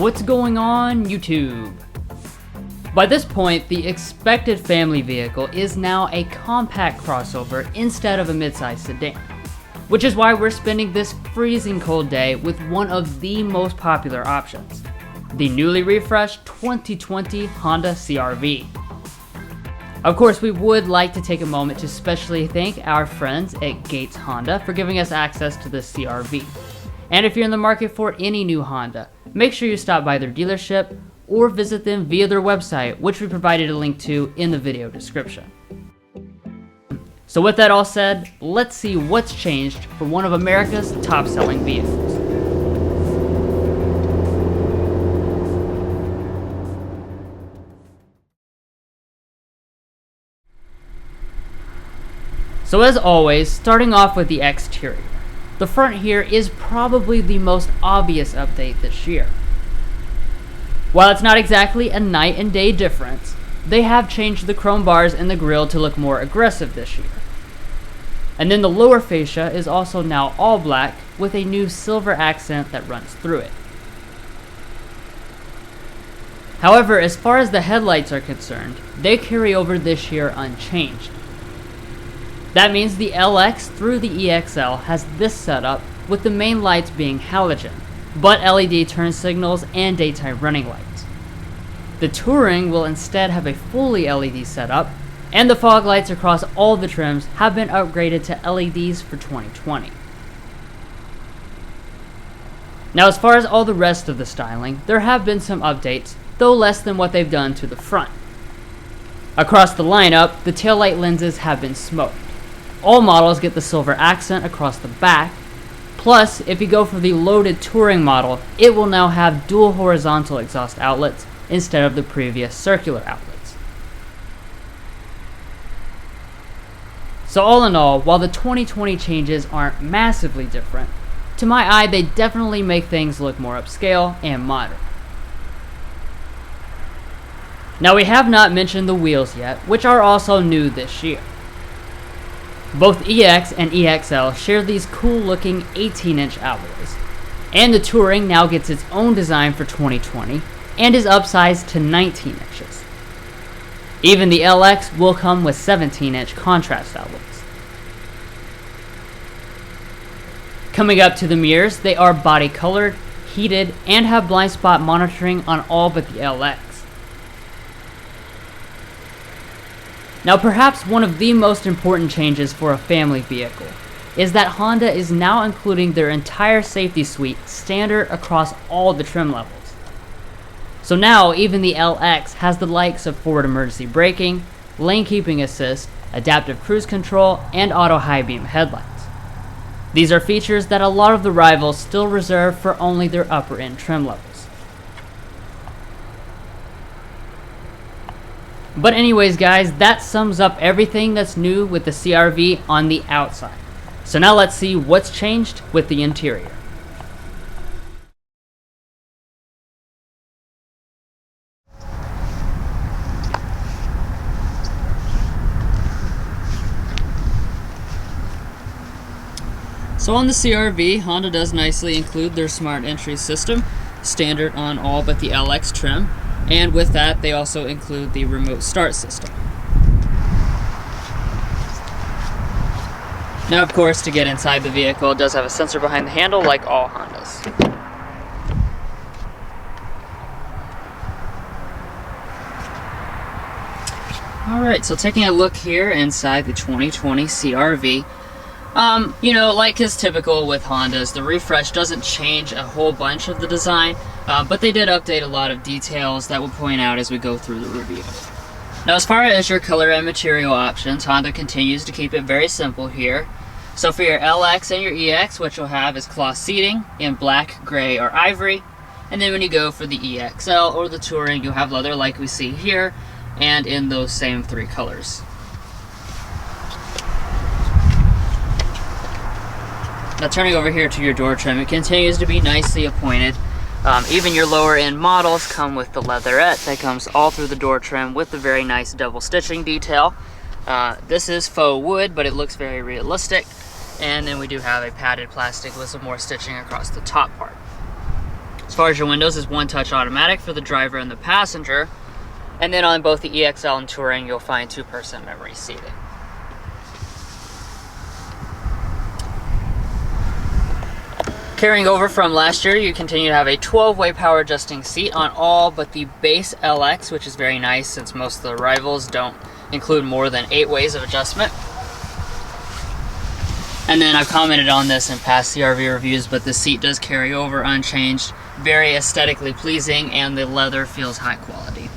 What's going on, YouTube? By this point, the expected family vehicle is now a compact crossover instead of a midsize sedan, which is why we're spending this freezing cold day with one of the most popular options, the newly refreshed 2020 Honda CR-V. Of course, we would like to take a moment to specially thank our friends at Gates Honda for giving us access to the CR-V. And if you're in the market for any new Honda, make sure you stop by their dealership or visit them via their website, which we provided a link to in the video description. So with that all said, let's see what's changed for one of America's top-selling vehicles. So as always, starting off with the exterior. The front here is probably the most obvious update this year. While it's not exactly a night and day difference, they have changed the chrome bars in the grille to look more aggressive this year. And then the lower fascia is also now all black with a new silver accent that runs through it. However, as far as the headlights are concerned, they carry over this year unchanged. That means the LX through the EXL has this setup with the main lights being halogen, but LED turn signals and daytime running lights. The Touring will instead have a fully LED setup, and the fog lights across all the trims have been upgraded to LEDs for 2020. Now as far as all the rest of the styling, there have been some updates, though less than what they've done to the front. Across the lineup, the taillight lenses have been smoked. All models get the silver accent across the back. Plus, if you go for the loaded Touring model, it will now have dual horizontal exhaust outlets instead of the previous circular outlets. So all in all, while the 2020 changes aren't massively different, to my eye they definitely make things look more upscale and modern. Now we have not mentioned the wheels yet, which are also new this year. Both EX and EXL share these cool looking 18-inch alloys, and the Touring now gets its own design for 2020 and is upsized to 19 inches. Even the LX will come with 17-inch contrast alloys. Coming up to the mirrors, they are body colored, heated, and have blind spot monitoring on all but the LX. Now perhaps one of the most important changes for a family vehicle is that Honda is now including their entire safety suite standard across all the trim levels. So now even the LX has the likes of forward emergency braking, lane keeping assist, adaptive cruise control, and auto high beam headlights. These are features that a lot of the rivals still reserve for only their upper end trim levels. But anyways guys, that sums up everything that's new with the CR-V on the outside. So now let's see what's changed with the interior. So on the CR-V, Honda does nicely include their smart entry system, standard on all but the LX trim. And with that, they also include the remote start system. Now, of course, to get inside the vehicle, it does have a sensor behind the handle like all Hondas. Alright, so taking a look here inside the 2020 CR-V. Like is typical with Hondas, the refresh doesn't change a whole bunch of the design, but they did update a lot of details that we'll point out as we go through the review. Now as far as your color and material options, Honda continues to keep it very simple here. So for your LX and your EX, what you'll have is cloth seating in black, gray, or ivory. And then when you go for the EXL or the Touring, you'll have leather like we see here, and in those same three colors. Now turning over here to your door trim, it continues to be nicely appointed. Even your lower end models come with the leatherette that comes all through the door trim with the very nice double stitching detail. This is faux wood, but it looks very realistic. And then we do have a padded plastic with some more stitching across the top part. As far as your windows, is one-touch automatic for the driver and the passenger. And then on both the EXL and Touring, you'll find 2-person memory seating. Carrying over from last year, you continue to have a 12-way power adjusting seat on all but the base LX, which is very nice since most of the rivals don't include more than 8 ways of adjustment. And then I've commented on this in past CRV reviews, but the seat does carry over unchanged, very aesthetically pleasing, and the leather feels high quality.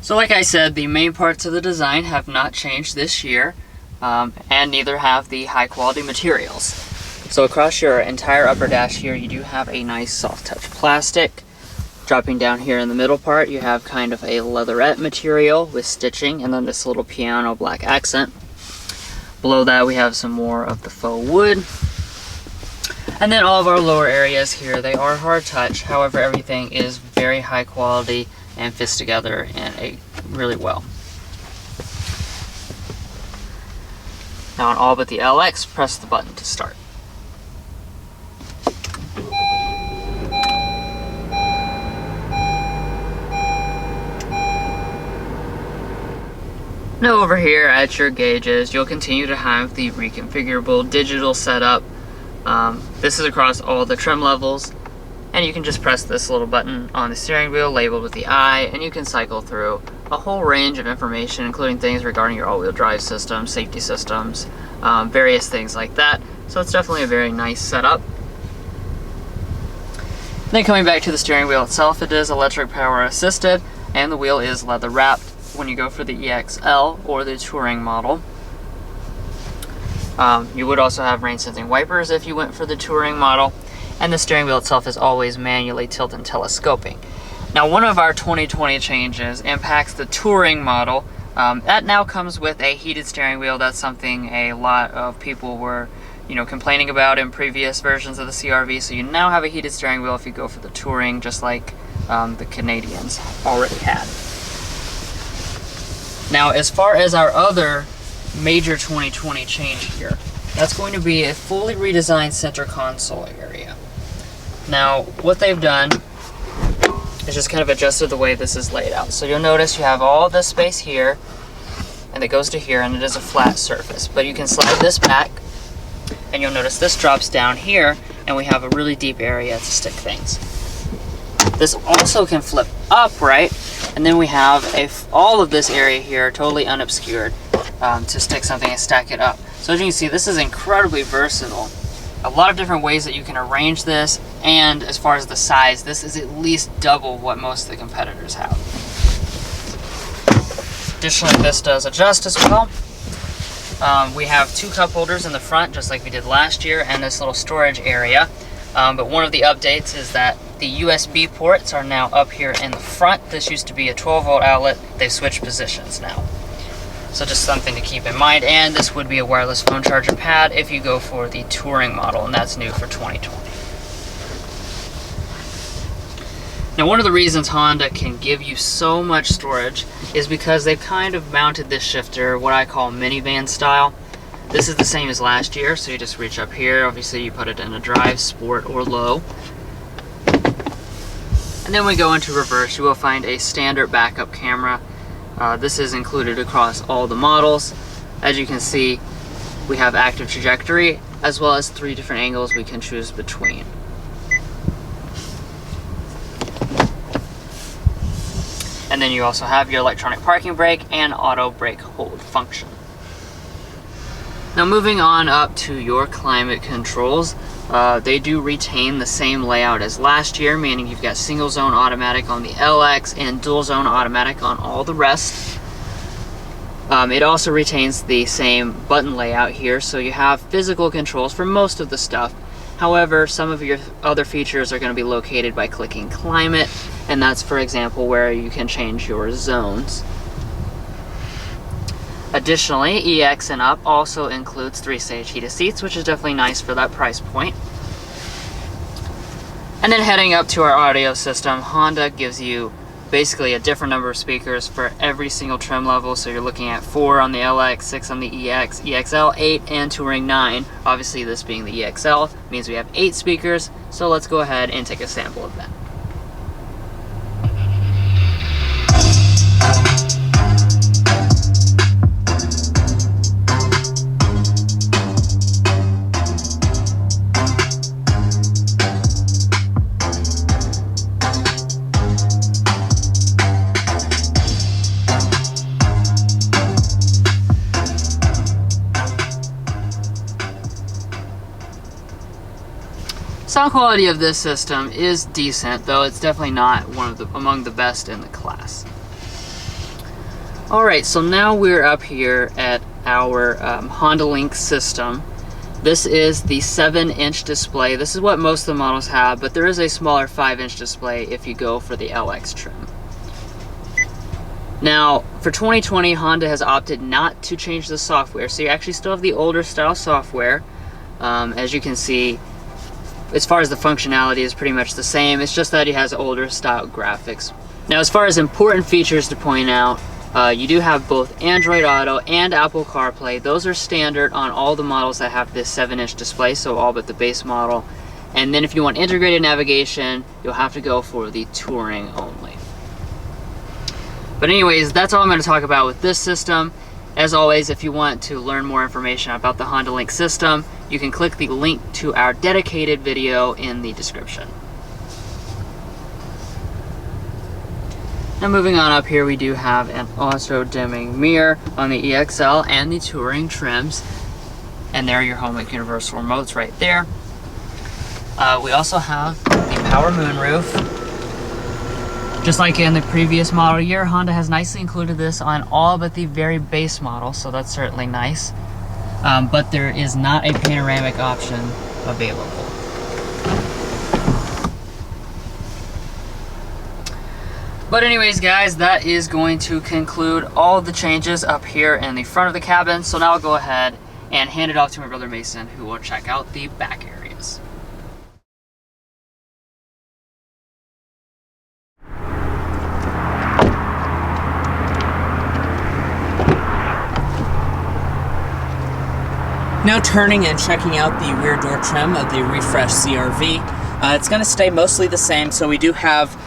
So like I said, the main parts of the design have not changed this year, and neither have the high quality materials. So across your entire upper dash here, you do have a nice soft touch plastic. Dropping down here in the middle part, you have kind of a leatherette material with stitching, and then this little piano black accent. Below that, we have some more of the faux wood. And then all of our lower areas here, they are hard touch. However, everything is very high quality and fits together in really well. Now on all but the LX, press the button to start. Now over here at your gauges, you'll continue to have the reconfigurable digital setup. This is across all the trim levels. And you can just press this little button on the steering wheel labeled with the I, and you can cycle through a whole range of information, including things regarding your all-wheel drive system, safety systems, various things like that. So it's definitely a very nice setup. Then coming back to the steering wheel itself, it is electric power assisted, and the wheel is leather wrapped when you go for the EXL or the Touring model. You would also have rain sensing wipers if you went for the Touring model. And the steering wheel itself is always manually tilt and telescoping. Now, one of our 2020 changes impacts the Touring model. That now comes with a heated steering wheel. That's something a lot of people were, complaining about in previous versions of the CRV. So you now have a heated steering wheel if you go for the Touring, just like the Canadians already had. Now, as far as our other major 2020 change here, that's going to be a fully redesigned center console area. Now, what they've done is just kind of adjusted the way this is laid out. So you'll notice you have all this space here, and it goes to here, and it is a flat surface. But you can slide this back, and you'll notice this drops down here, and we have a really deep area to stick things. This also can flip upright, and then we have all of this area here totally unobscured to stick something and stack it up. So as you can see, this is incredibly versatile. A lot of different ways that you can arrange this, and as far as the size, this is at least double what most of the competitors have. Additionally, this does adjust as well. We have 2 cup holders in the front, just like we did last year, and this little storage area. But one of the updates is that the USB ports are now up here in the front. This used to be a 12-volt outlet. They've switched positions now. So just something to keep in mind, and this would be a wireless phone charger pad if you go for the Touring model, and that's new for 2020. Now, one of the reasons Honda can give you so much storage is because they've kind of mounted this shifter, what I call minivan style. This is the same as last year, so you just reach up here. Obviously, you put it in a drive, sport, or low. And then we go into reverse. You will find a standard backup camera. This is included across all the models. As you can see, we have active trajectory as well as 3 different angles we can choose between. And then you also have your electronic parking brake and auto brake hold function. Now moving on up to your climate controls, they do retain the same layout as last year, meaning you've got single zone automatic on the LX and dual zone automatic on all the rest. It also retains the same button layout here, so you have physical controls for most of the stuff. However, some of your other features are going to be located by clicking climate, and that's, for example, where you can change your zones. Additionally, EX and up also includes 3-stage heated seats, which is definitely nice for that price point. And then heading up to our audio system, Honda gives you basically a different number of speakers for every single trim level. So you're looking at 4 on the LX, 6 on the EX, EXL, 8, and Touring 9. Obviously this being the EXL means we have 8 speakers. So let's go ahead and take a sample of that. Sound quality of this system is decent, though it's definitely not among the best in the class. Alright, so now we're up here at our HondaLink system. This is the 7-inch display. This is what most of the models have, but there is a smaller 5-inch display if you go for the LX trim. Now, for 2020, Honda has opted not to change the software, so you actually still have the older style software. As you can see, as far as the functionality is pretty much the same. It's just that it has older style graphics. Now, as far as important features to point out, you do have both Android Auto and Apple CarPlay. Those are standard on all the models that have this 7-inch display, so all but the base model. And then if you want integrated navigation, you'll have to go for the Touring only. But anyways, that's all I'm going to talk about with this system. As always, if you want to learn more information about the HondaLink system, you can click the link to our dedicated video in the description. Now moving on up here, we do have an auto-dimming mirror on the EXL and the Touring trims. And there are your HondaLink universal remotes right there. We also have the power moonroof. Just like in the previous model year, Honda has nicely included this on all but the very base model, so that's certainly nice. But there is not a panoramic option available. But anyways, guys, that is going to conclude all of the changes up here in the front of the cabin. So now I'll go ahead and hand it off to my brother Mason, who will check out the back areas. Now turning and checking out the rear door trim of the refreshed CR-V. It's going to stay mostly the same, so we do have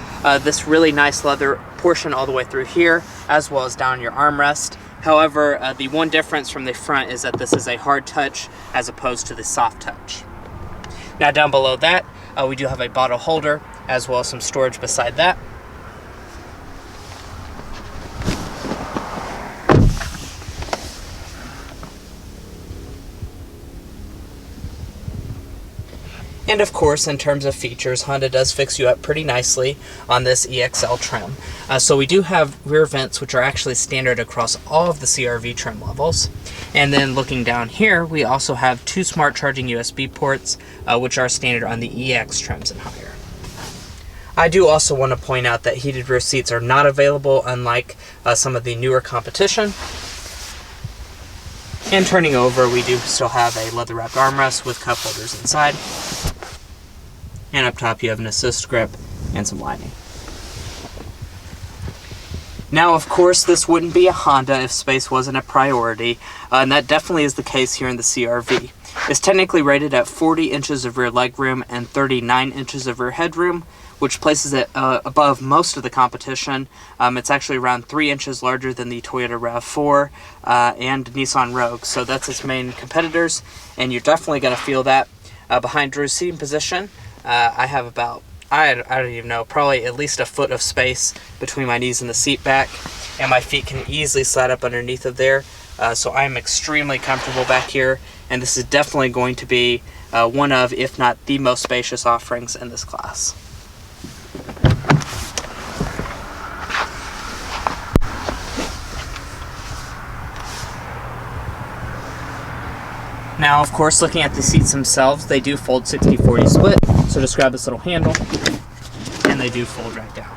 this really nice leather portion all the way through here, as well as down your armrest. However, the one difference from the front is that this is a hard touch as opposed to the soft touch. Now down below that, we do have a bottle holder, as well as some storage beside that. And of course, in terms of features, Honda does fix you up pretty nicely on this EXL trim. So we do have rear vents, which are actually standard across all of the CR-V trim levels. And then looking down here, we also have 2 smart charging USB ports, which are standard on the EX trims and higher. I do also want to point out that heated rear seats are not available, unlike some of the newer competition. And turning over, we do still have a leather-wrapped armrest with cup holders inside. And up top, you have an assist grip and some lighting. Now, of course, this wouldn't be a Honda if space wasn't a priority, and that definitely is the case here in the CR-V. It's technically rated at 40 inches of rear legroom and 39 inches of rear headroom, which places it above most of the competition. It's actually around 3 inches larger than the Toyota RAV4 and Nissan Rogue, so that's its main competitors, and you're definitely going to feel that. Behind Drew's seating position, I have about, I don't even know, probably at least a foot of space between my knees and the seat back, and my feet can easily slide up underneath of there, so I'm extremely comfortable back here, and this is definitely going to be one of, if not the most spacious offerings in this class. Now, of course, looking at the seats themselves, they do fold 60-40 split, so just grab this little handle, and they do fold right down.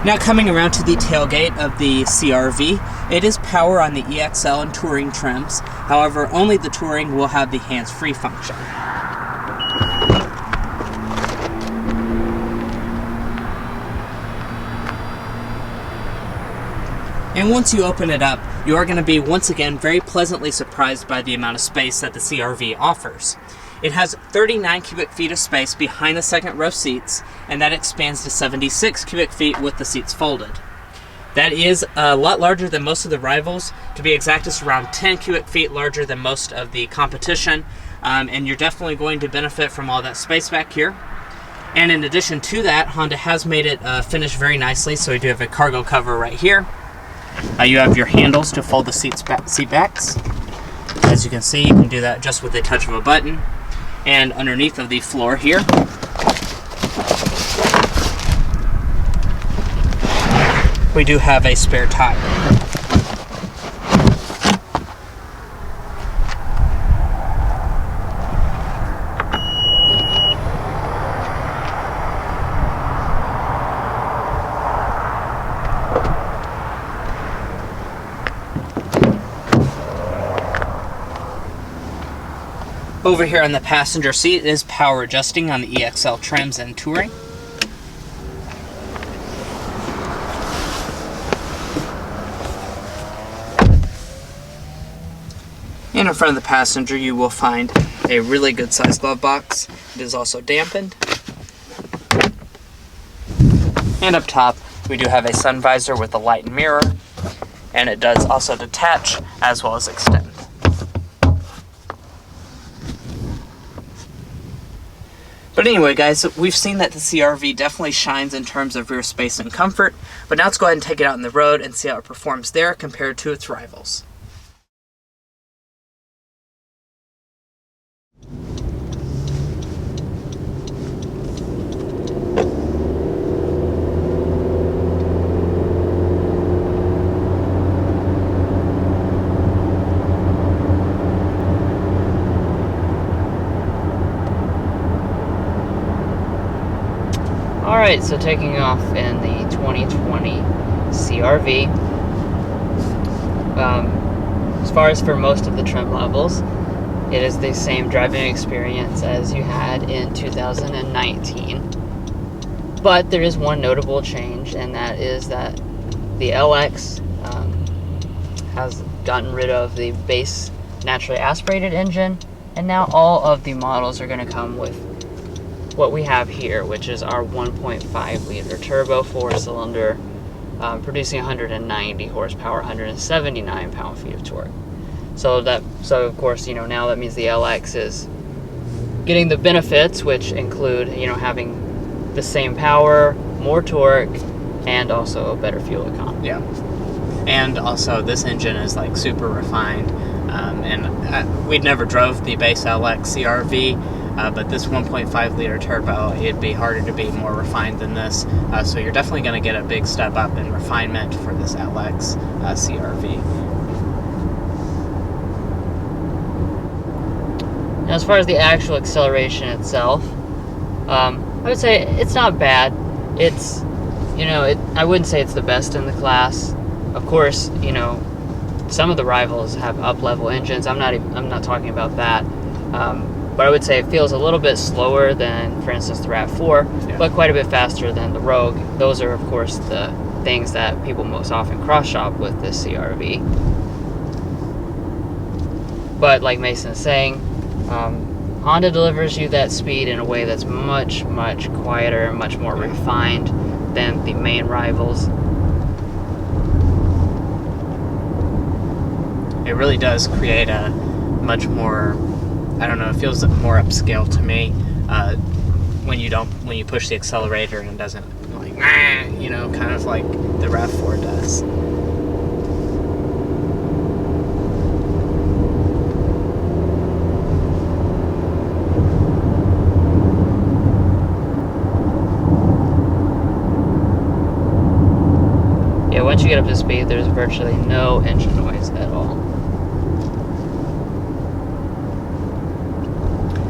Now coming around to the tailgate of the CR-V, it is power on the EXL and Touring trims. However, only the Touring will have the hands-free function. And once you open it up, you are going to be once again very pleasantly surprised by the amount of space that the CR-V offers. It has 39 cubic feet of space behind the second row seats, and that expands to 76 cubic feet with the seats folded. That is a lot larger than most of the rivals. To be exact, it's around 10 cubic feet larger than most of the competition, and you're definitely going to benefit from all that space back here. And in addition to that, Honda has made it finish very nicely, so we do have a cargo cover right here. You have your handles to fold the seat backs. As you can see, you can do that just with a touch of a button. And underneath of the floor here, we do have a spare tire. Over here on the passenger seat is power adjusting on the EXL trims and Touring. And in front of the passenger you will find a really good sized glove box. It is also dampened. And up top we do have a sun visor with a light and mirror, and it does also detach as well as extend. But anyway, guys, we've seen that the CR-V definitely shines in terms of rear space and comfort, but now let's go ahead and take it out on the road and see how it performs there compared to its rivals. Alright, so taking off in the 2020 CR-V. As far as for most of the trim levels, it is the same driving experience as you had in 2019. But there is one notable change, and that is that the LX has gotten rid of the base naturally aspirated engine, and now all of the models are going to come with what we have here, which is our 1.5 liter turbo 4-cylinder, producing 190 horsepower, 179 pound-feet of torque. So of course, now that means the LX is getting the benefits, which include, having the same power, more torque, and also a better fuel economy. Yeah. And also this engine is like super refined, and we'd never drove the base LX CR-V, but this 1.5 liter turbo, it'd be harder to be more refined than this, so you're definitely going to get a big step up in refinement for this LX CR-V. Now, as far as the actual acceleration itself, I would say it's not bad. It's, I wouldn't say it's the best in the class. Of course, some of the rivals have up-level engines. I'm not talking about that. But I would say it feels a little bit slower than, for instance, the RAV4, yeah, but quite a bit faster than the Rogue. Those are, of course, the things that people most often cross-shop with this CR-V. But like Mason is saying, Honda delivers you that speed in a way that's much, much quieter and much more refined than the main rivals. It really does create a much more, I don't know, it feels more upscale to me when you push the accelerator and it doesn't like, kind of like the RAV4 does. Yeah, once you get up to speed, there's virtually no engine noise at all.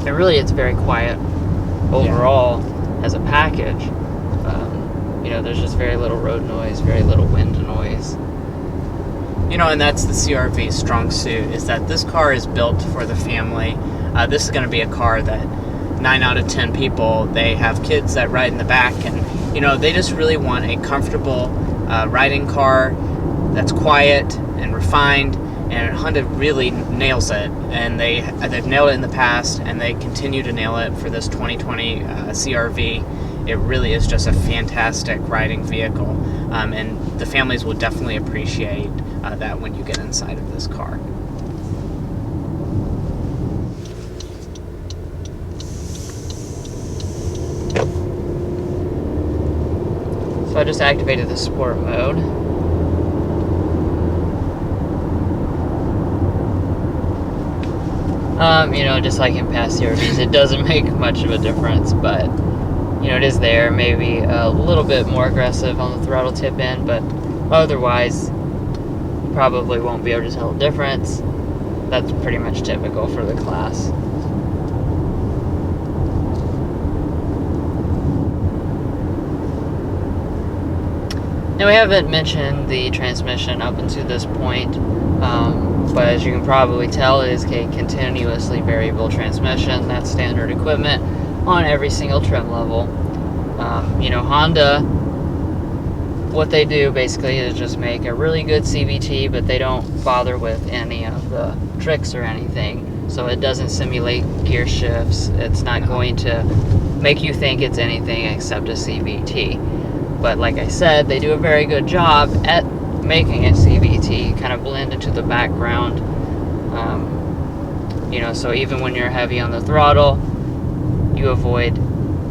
And really, it's very quiet overall as a package. there's just very little road noise, very little wind noise. And that's the CR-V's strong suit, is that this car is built for the family. This is going to be a car that 9 out of 10 people, they have kids that ride in the back, and they just really want a comfortable riding car that's quiet and refined, and Honda really nails it, and they've nailed it in the past, and they continue to nail it for this 2020 CR-V. It really is just a fantastic riding vehicle, and the families will definitely appreciate that when you get inside of this car. So I just activated the sport mode. Just like in past CR-Vs, it doesn't make much of a difference, but it is there. Maybe a little bit more aggressive on the throttle tip end, but otherwise, you probably won't be able to tell the difference. That's pretty much typical for the class. Now, we haven't mentioned the transmission up until this point, but as you can probably tell, it is a continuously variable transmission. That's standard equipment on every single trim level. Honda, what they do basically is just make a really good CVT, but they don't bother with any of the tricks or anything. So it doesn't simulate gear shifts. It's not going to make you think it's anything except a CVT. But like I said, they do a very good job at making it CVT, kind of blend into the background. So even when you're heavy on the throttle, you avoid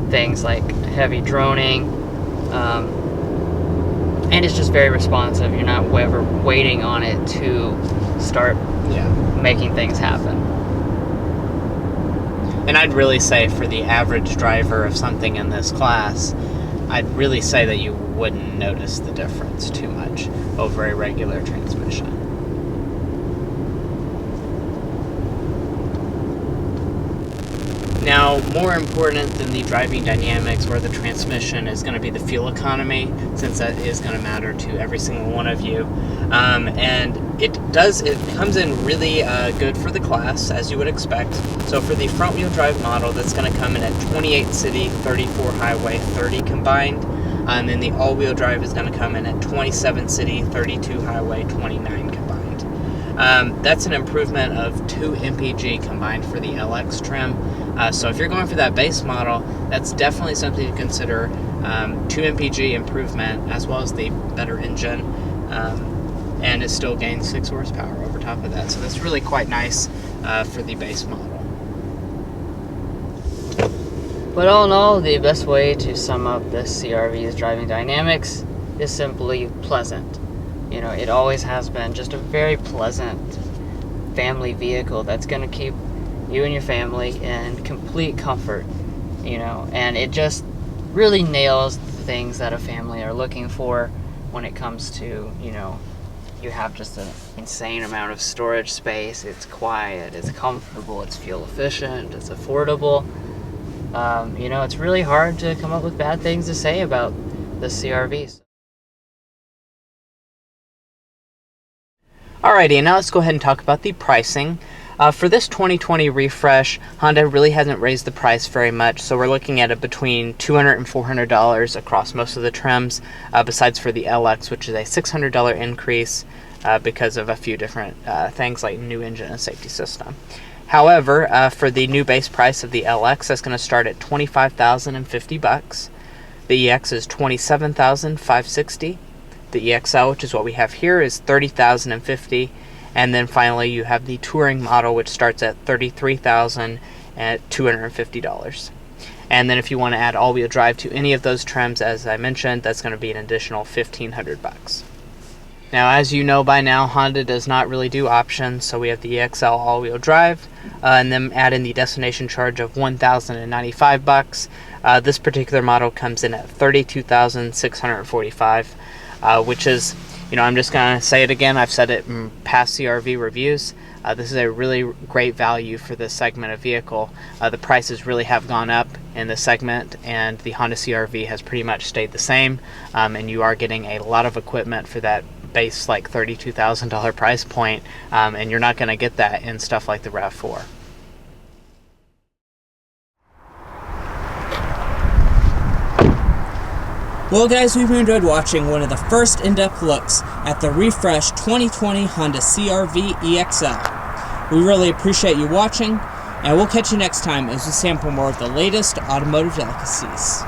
things like heavy droning, and it's just very responsive. You're not ever waiting on it to start making things happen. And I'd really say for the average driver of something in this class, I'd really say that you wouldn't notice the difference too much over a regular transmission. Now, more important than the driving dynamics or the transmission is going to be the fuel economy, since that is going to matter to every single one of you. And it comes in really good for the class, as you would expect. So for the front-wheel drive model, that's going to come in at 28 city, 34 highway, 30 combined. And then the all-wheel drive is going to come in at 27 city, 32 highway, 29 combined. That's an improvement of 2 mpg combined for the LX trim. So if you're going for that base model, that's definitely something to consider. 2 mpg improvement, as well as the better engine, and it still gains 6 horsepower over top of that. So that's really quite nice for the base model. But all in all, the best way to sum up this CR-V's driving dynamics is simply pleasant. It always has been just a very pleasant family vehicle that's going to keep you and your family in complete comfort, and it just really nails the things that a family are looking for when it comes to, you have just an insane amount of storage space, it's quiet, it's comfortable, it's fuel efficient, it's affordable. It's really hard to come up with bad things to say about the CR-Vs. Alrighty, and now let's go ahead and talk about the pricing. For this 2020 refresh, Honda really hasn't raised the price very much, so we're looking at it between $200 and $400 across most of the trims, besides for the LX, which is a $600 increase because of a few different things like new engine and safety system. However, for the new base price of the LX, that's going to start at $25,050. The EX is $27,560. The EXL, which is what we have here, is $30,050. And then finally, you have the touring model, which starts at $33,250. And then if you want to add all-wheel drive to any of those trims, as I mentioned, that's going to be an additional $1,500. Now, as you know by now, Honda does not really do options, so we have the EXL all-wheel drive, and then add in the destination charge of $1,095. This particular model comes in at $32,645, which is I'm just going to say it again. I've said it in past CRV reviews. This is a really great value for this segment of vehicle. The prices really have gone up in this segment, and the Honda CRV has pretty much stayed the same, and you are getting a lot of equipment for that base like $32,000 price point, and you're not going to get that in stuff like the RAV4. Well guys, we've enjoyed watching one of the first in-depth looks at the refreshed 2020 Honda CR-V EXL. We really appreciate you watching, and we'll catch you next time as we sample more of the latest automotive delicacies.